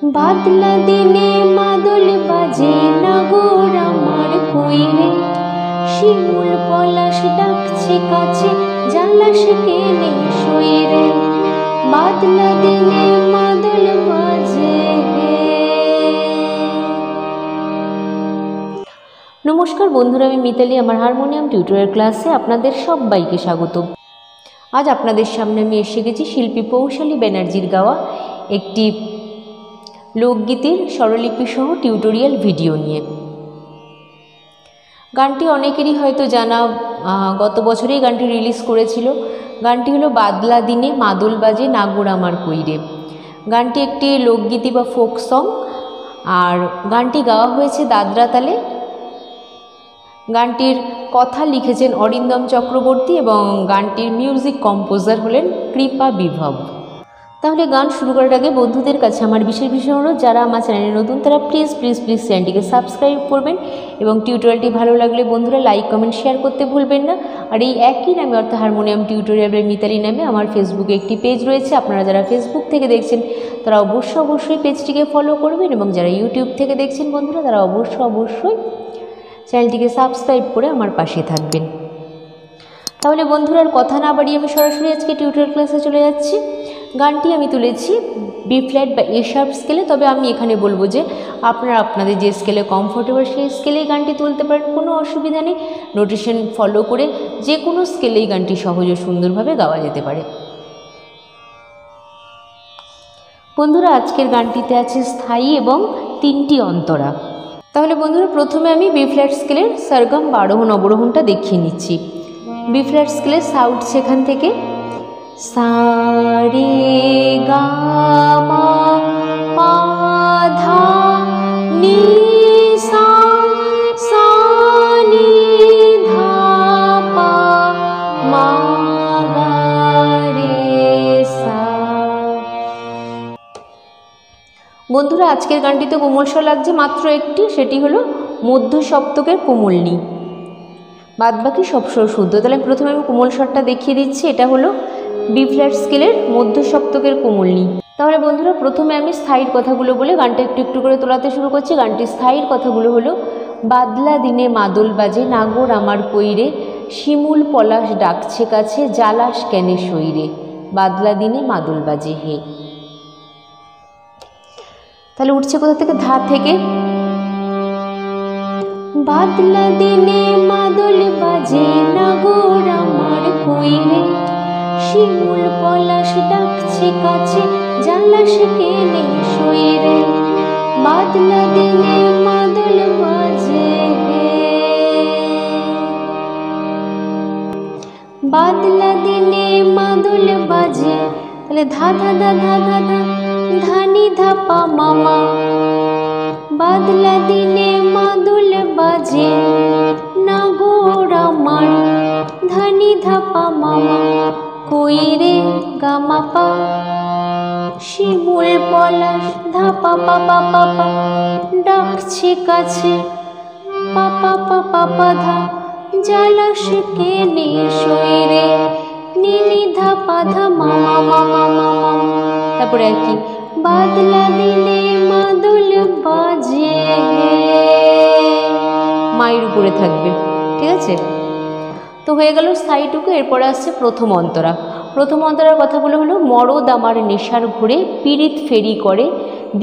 বাদলা দিনে মাদল বাজে নাগর আমার কইরে, শিমুল পলাশ ডাকছে কাছে জালাস কেনে শইরে। বাদলা দিনে মাদল বাজে। নমস্কার বন্ধুরা, আমি মিতালি। আমার হারমোনিয়াম টিউটোরিয়াল ক্লাসে আপনাদের সবাইকে স্বাগত। আজ আপনাদের সামনে আমি এসে গেছি শিল্পী পৌশালী ব্যানার্জির গাওয়া একটি লোকগীতির স্বরলিপি সহ টিউটোরিয়াল ভিডিও নিয়ে। গানটি অনেকেরই হয়তো জানা, গত বছরেই গানটি রিলিজ করেছিল। গানটি হলো বাদলা দিনে মাদল বাজে নাগর আমার কইরে। গানটি একটি লোকগীতি বা ফোক সং, আর গানটি গাওয়া হয়েছে দাদরা তালে। গানটির কথা লিখেছেন অরিন্দম চক্রবর্তী এবং গানটির মিউজিক কম্পোজার হলেন কৃপা বিভব। তাহলে গান শুরু করার আগে বন্ধুদের কাছে আমার বিশেষ অনুরোধ, যারা আমার চ্যানেলে নতুন তারা প্লিজ চ্যানেলটিকে সাবস্ক্রাইব করবেন এবং টিউটোরিয়ালটি ভালো লাগলে বন্ধুরা লাইক কমেন্ট শেয়ার করতে ভুলবেন না। আর এই একই নামে অর্থাৎ হারমোনিয়াম টিউটোরিয়ালের মিতালি নামে আমার ফেসবুকে একটি পেজ রয়েছে। আপনারা যারা ফেসবুক থেকে দেখছেন তারা অবশ্যই পেজটিকে ফলো করবেন, এবং যারা ইউটিউব থেকে দেখছেন বন্ধুরা তারা অবশ্যই চ্যানেলটিকে সাবস্ক্রাইব করে আমার পাশে থাকবেন। তাহলে বন্ধুরা আর কথা না বাড়িয়ে আমি সরাসরি আজকে টিউটোরিয়াল ক্লাসে চলে যাচ্ছি। গানটি আমি তুলেছি বি ফ্ল্যাট বা এ শার্প স্কেলে, তবে আমি এখানে বলবো যে আপনারা আপনাদের যে স্কেলে কমফোর্টেবল সেই স্কেলেই গানটি তুলতে পারেন, কোনো অসুবিধা নেই। নোটেশন ফলো করে যে কোনো স্কেলেই গানটি সহজ ও সুন্দরভাবে গাওয়া যেতে পারে। বন্ধুরা আজকের গানটিতে আছে স্থায়ী এবং 3টি অন্তরা। তাহলে বন্ধুরা প্রথমে আমি বি ফ্ল্যাট স্কেলের সরগম বা আরোহণ অবরোহণটা দেখিয়ে নিচ্ছি। বি ফ্ল্যাট স্কেলের সাউট সেখান থেকে সা রে গা মা পা ধা নি সা সা নি ধা পা মা গা রে সা। বন্ধুরা আজকের গানটিতে কোমল স্বর লাগছে মাত্র একটি, সেটি হলো মধ্য সপ্তকের কোমলনি, বাদবাকি সব স্বর শুদ্ধ। তাহলে প্রথমে আমি কোমল স্বরটা দেখিয়ে দিচ্ছি। এটা হলো বি ফ্ল্যাট স্কেলের মধ্য সপ্তকের কোমলনি। তাহলে বন্ধুরা প্রথমে আমি স্থায়ীর কথাগুলো বলে গানটা একটু করে তোলাতে শুরু করছি। গানটির স্থায়ীর কথাগুলো হলো বাদলা দিনে মাদল বাজে নাগর আমার কইরে, শিমুল পলাশ ডাকছে কাছে জালাস কেনে শইরে। বাদলা দিনে মাদল বাজে হে। তাহলে উঠছে কোথা থেকে? ধা থেকে। বাদলা দিনে মাদল বাজে নাগর আমার কইরে, শিমুল পলাশ ডাকছে কাছে জালাস কেনে শইরে। বাদলা দিনে মাদল বাজে, বাদলা দিনে মাদল বাজে। তাহলে ধা ধা ধা ধা ধা ধা ধানি ধা পা মামা। বাদলা দিনে মাদল বাজে নাগর আমার, ধানি ধা পা মামা কইরে গা মা পা। শিমুল পলাশ ধা পা পা পা পা পা ডাকছে কাছে পা পা পা পা পা ধা জালাস কেনে শইরে। নি ধা পা ধা মামা মামা মামা। তারপরে আর কি? বাদলা দিনে মাদল বাজে, মায়ের উপরে থাকবে। ঠিক আছে, তো হয়ে গেল স্থায়ীটুকু। এরপরে আসছে প্রথম অন্তরা। প্রথম অন্তরার কথাগুলো হলো মরদ আমার নেশার ঘুরে, পীড়িত ফেরি করে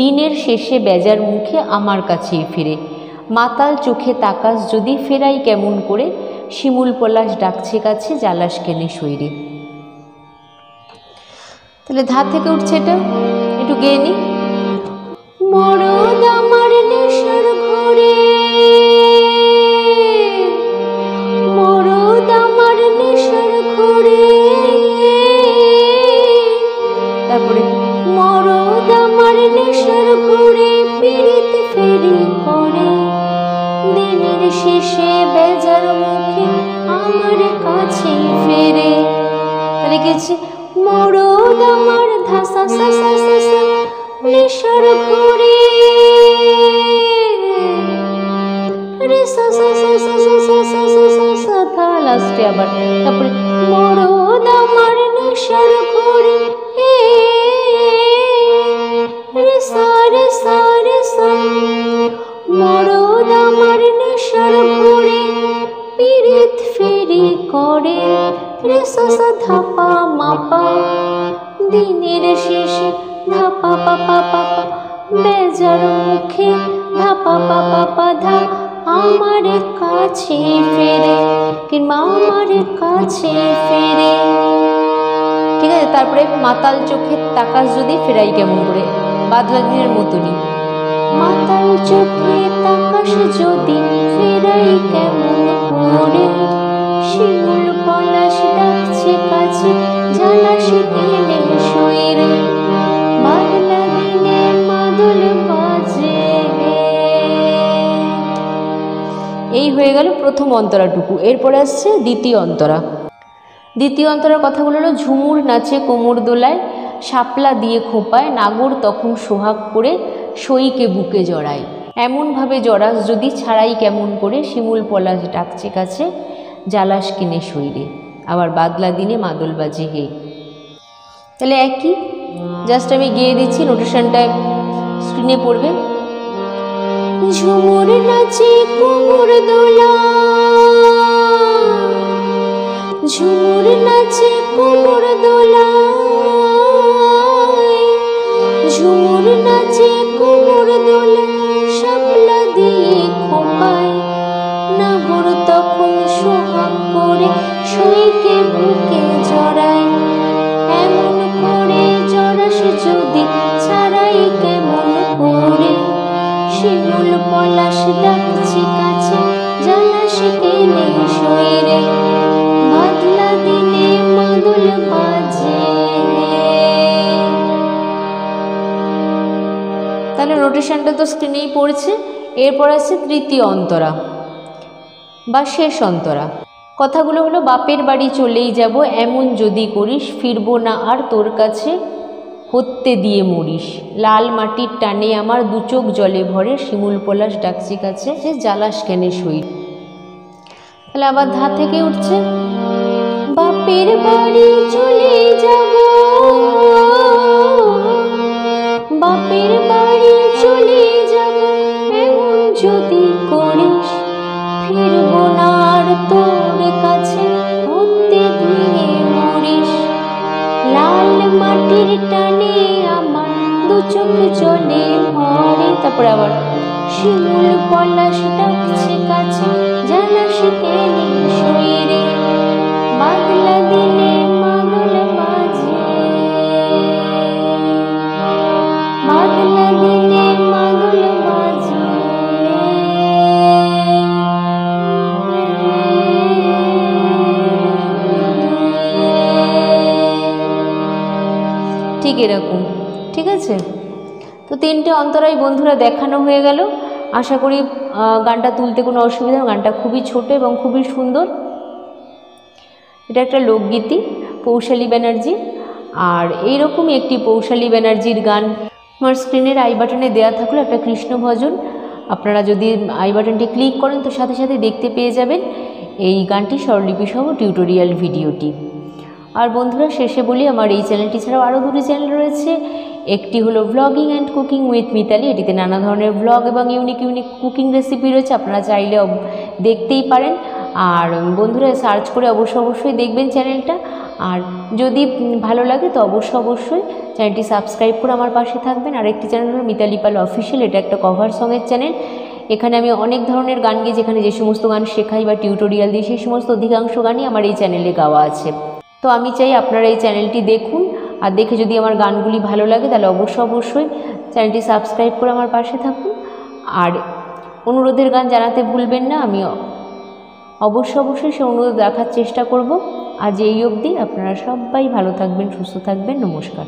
দিনের শেষে বেজার মুখে আমার কাছেই ফিরে। মাতাল চোখে তাকাস যদি ফেরাই কেমন করে, শিমুল পলাশ ডাকছে কাছে জালাস কেনে শইরে। তাহলে ধা থেকে উঠছে, এটা একটু গেয়ে নি। মরদ আমার নেশার ঘুরে, মরদ আমার নেশার ঘুরে। তারপরে মরদ আমার নেশার ঘুরে, পীড়িত ফেরি করে দিনের শেষে বেজার মুখে আমার কাছে ফেরে। তাহলে গেছে মরদ আমার ধাসা সা সা সা সা নেশার ঘুরে রে সা সা সা সা সা সা সা সা সা সা ধা লাস্টে আবার। তারপরে মরদ আমার নেশার ঘুরে রে সারে সারে সা মরদ আমার নেশার ঘুরে পিরিত ফেরি করে রে সা ধাপা মাপা দিনের শেষে ধাপা পাপা পাপা বেজার মুখে ধাপা পাপা পাধা আমার কাছে ফেরে কিংবা আমার কাছে ফেরে। ঠিক আছে, তারপরে মাতাল চোখে তাকাস যদি ফেরাই কেমন করে, বাদলা দিনের মতনই। মাতাল চোখে তাকাস যদি ফেরাই কেমন করে, শিমুল পলাশ ডাকছে কাছে জানাসি কেনে শরীরে, বাদলা দিনে মাদল বাজে। এই হয়ে গেল প্রথম অন্তরাটুকু। এরপরে আসছে দ্বিতীয় অন্তরা। দ্বিতীয় অন্তরার কথাগুলো হলো, ঝুমুর নাচে কোমর দোলায়, শাপলা দিয়ে খোঁপায়, নাগর তখন সোহাগ করে সইকে বুকে জড়ায়, এমনভাবে জড়াস যদি ছাড়াই কেমন করে, শিমুল পলাশ ডাকছে কাছে জ্বালাস কিনে শরীরে, আবার বাদলা দিনে মাদল বাজে হে। তাহলে একই, জাস্ট আমি গেয়ে দিচ্ছি, নোটেশনটা স্ক্রিনে পড়বে। ঝুমুর নাচে কোমর দোলায়, ঝুমুর নাচে কোমর দোলায়, ঝুমুর নাচে কোমর দোলায়, শাপলা দিয়ে খোঁপায়, নাগর তখন সোহাগ করে সইকে বুকে জড়ায়, এমন করে জড়াস যদি ছাড়াই কেমন করে, শিমুল পলাশ ডাকছে কাছে জানাস কেনে শরীরে, বাদলা দিনে মাদল বাজে। তাহলে নোটেশনটা তো স্ক্রিনেই পড়ছে। এরপর আছে তৃতীয় অন্তরা বা শেষ অন্তরা। কথাগুলো হলো, বাপের বাড়ি চলেই যাব এমন যদি করিস, ফিরবো না আর তোর কাছে হত্যে দিয়ে মরিস, লাল মাটির টানে আমার দু চোখ জলে ভরে, শিমুল পলাশ ডাকছি কাছে যে জ্বালাস কেনে সই। তাহলে আবার ধা থেকে উঠছে, বাপের বাড়ি চলে যাব, বাপের বাড়ি চলে যাব এমন যদি করিস, ফিরবো না আর তোর কাছে হত্যে দিয়ে মরিস, লাল মাটির টানে আমার দু চোখ জলে ভরে। তারপরে আবার শিমুল পলাশ ডাকছে কাছে জানাস কেনে শরীরে, বাদলা দিনে মাদল বাজে, বাদলা দিনে মাদল বাজে। ঠিক এরকম। ঠিক আছে, তো তিনটে অন্তরাই বন্ধুরা দেখানো হয়ে গেল। আশা করি গানটা তুলতে কোনো অসুবিধা, গানটা খুবই ছোট এবং খুবই সুন্দর। এটা একটা লোকগীতি পৌশালী ব্যানার্জি, আর এইরকমই একটি পৌশালী ব্যানার্জির গান আমার স্ক্রিনের আই বাটনে দেওয়া থাকলো, একটা কৃষ্ণ ভজন। আপনারা যদি আই বাটনটি ক্লিক করেন তো সাথে সাথে দেখতে পেয়ে যাবেন এই গানটি স্বরলিপি সহ টিউটোরিয়াল ভিডিওটি। আর বন্ধুরা শেষে বলি, আমার এই চ্যানেলটি ছাড়াও আরও দুটি চ্যানেল রয়েছে। একটি হলো blogging and cooking with Mitali, এটিতে নানা ধরনের ব্লগ এবং ইউনিক ইউনিক কুকিং রেসিপি রয়েছে, আপনারা চাইলে দেখতেই পারেন। আর বন্ধুরা সার্চ করে অবশ্যই দেখবেন চ্যানেলটা। আর যদি ভালো লাগে তো অবশ্যই চ্যানেলটি সাবস্ক্রাইব করে আমার পাশে থাকবেন। আর একটি চ্যানেল হলো মিতালি পাল অফিসিয়াল, এটা একটা কভার সঙের চ্যানেল। এখানে আমি অনেক ধরনের গান গিয়ে, যেখানে যে সমস্ত গান শেখাই বা টিউটোরিয়াল দিই সেই সমস্ত অধিকাংশ গানই আমার এই চ্যানেলে গাওয়া আছে। তো আমি চাই আপনারা এই চ্যানেলটি দেখুন, আর দেখে যদি আমার গানগুলি ভালো লাগে তাহলে অবশ্যই চ্যানেলটি সাবস্ক্রাইব করে আমার পাশে থাকুন। আর অনুরোধের গান জানাতে ভুলবেন না, আমি অবশ্যই সে অনুরোধ রাখার চেষ্টা করব। আজ এই অবধি, আপনারা সবাই ভালো থাকবেন, সুস্থ থাকবেন। নমস্কার।